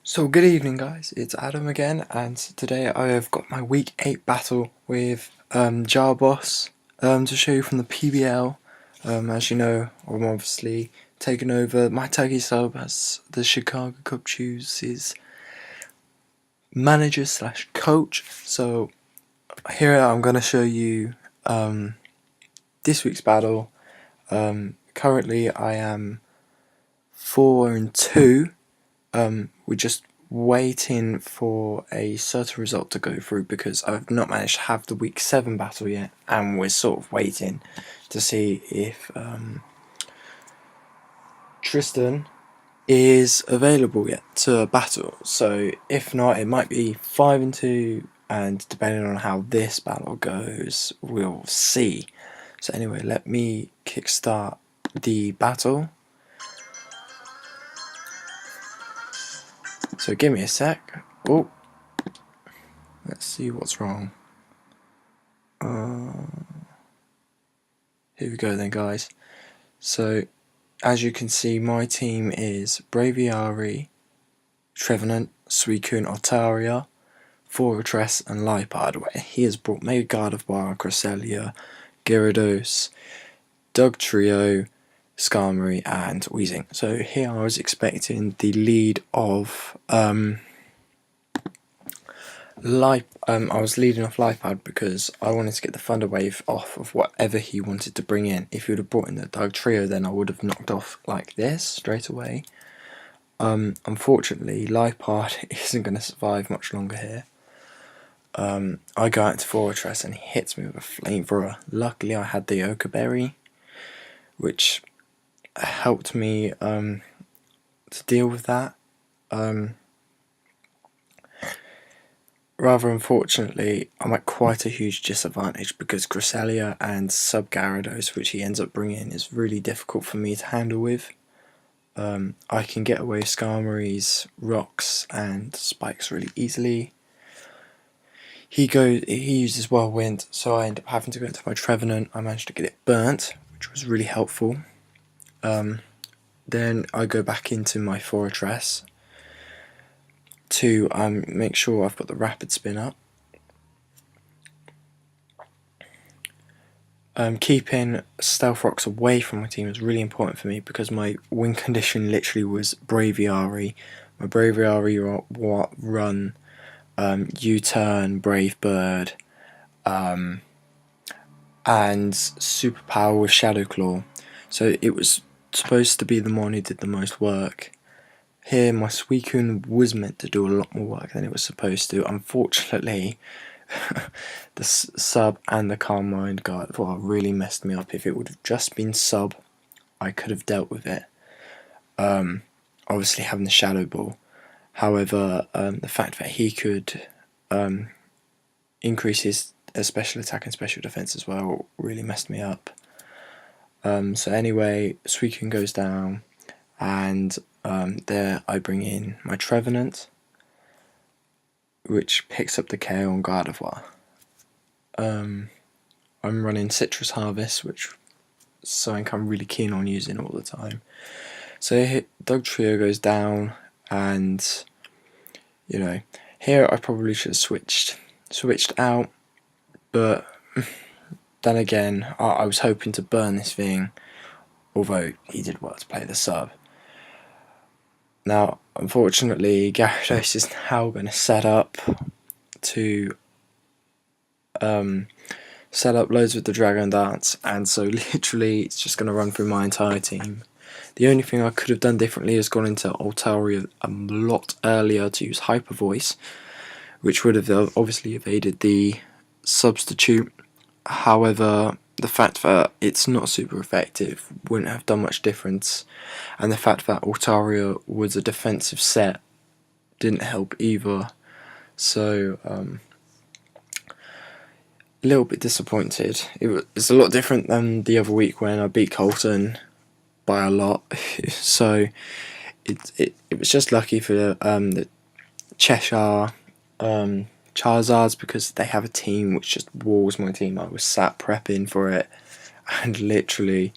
So good evening guys, it's Adam again, and today I have got my week 8 battle with Jarrboss to show you from the PBL. As you know, I'm obviously taking over my turkey sub as the Chicago Cubchoos' manager slash coach. So here I'm going to show you this week's battle. Currently I am 4-2. We're just waiting for a certain result to go through because I've not managed to have the week 7 battle yet, and we're sort of waiting to see if Tristan is available yet to battle. So if not, it might be 5-2, and depending on how this battle goes, we'll see. So anyway, let me kickstart the battle. So give me a sec. Oh, let's see what's wrong. Here we go then, guys. So as you can see, my team is Braviary, Trevenant, Suicune, Altaria, Fortress and Lipard, where he has brought Mega Gardevoir, Cresselia, Gyarados, Dugtrio, Skarmory and Weezing. So here I was expecting the lead of I was leading off Lipard because I wanted to get the Thunder Wave off of whatever he wanted to bring in. If he would have brought in the Dugtrio, then I would have knocked off like this straight away. Unfortunately, Lipard isn't going to survive much longer here. I go out to Fortress and he hits me with a Flamethrower. Luckily I had the Ochre Berry, which helped me to deal with that. Rather unfortunately, I'm at quite a huge disadvantage because Cresselia and Gyarados, which he ends up bringing, is really difficult for me to handle with. I can get away with Skarmory's rocks and spikes really easily. He uses Whirlwind, so I end up having to go into my Trevenant. I managed to get it burnt, which was really helpful. Then I go back into my Fortress to make sure I've got the Rapid Spin up. Keeping Stealth Rocks away from my team is really important for me because my win condition literally was Braviary. My Braviary run U-Turn, Brave Bird, and Superpower with Shadow Claw. So it was supposed to be the one who did the most work. Here my Suicune was meant to do a lot more work than it was supposed to. Unfortunately, the sub and the Calm Mind Gardevoir really messed me up. If it would have just been sub, I could have dealt with it. Obviously having the Shadow Ball. However, the fact that he could increase his special attack and special defense as well really messed me up. So anyway, Suicune goes down, and there I bring in my Trevenant, which picks up the KO on Gardevoir. I'm running Citrus Harvest, which is something I'm really keen on using all the time. So Dugtrio goes down, and you know, here I probably should have switched out, but then again, I was hoping to burn this thing, although he did well to play the sub. Now, unfortunately, Gyarados is now going to set up loads with the Dragon Dance, and so literally it's just going to run through my entire team. The only thing I could have done differently is gone into Altaria a lot earlier to use Hyper Voice, which would have obviously evaded the substitute. However, the fact that it's not super effective wouldn't have done much difference, and the fact that Altaria was a defensive set didn't help either. So a little bit disappointed. It's a lot different than the other week when I beat Colton by a lot. So it was just lucky for the Cheshire Charizards, because they have a team which just walls my team. I was sat prepping for it, and literally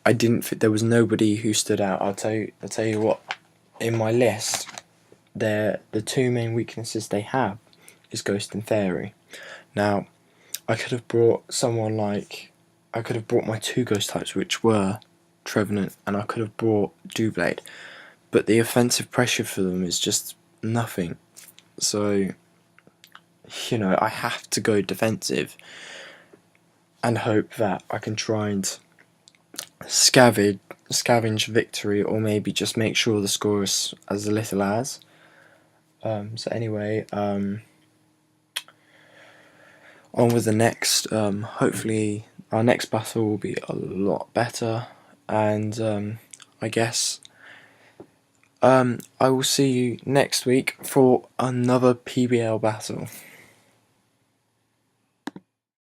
there was nobody who stood out. I'll tell you what, in my list the two main weaknesses they have is Ghost and Fairy. Now, I could have brought my two Ghost types, which were Trevenant, and I could have brought Doublade, but the offensive pressure for them is just nothing. So, you know, I have to go defensive and hope that I can try and scavenge victory, or maybe just make sure the score is as little as. So anyway, on with the next. Hopefully our next battle will be a lot better, and I guess I will see you next week for another PBL battle.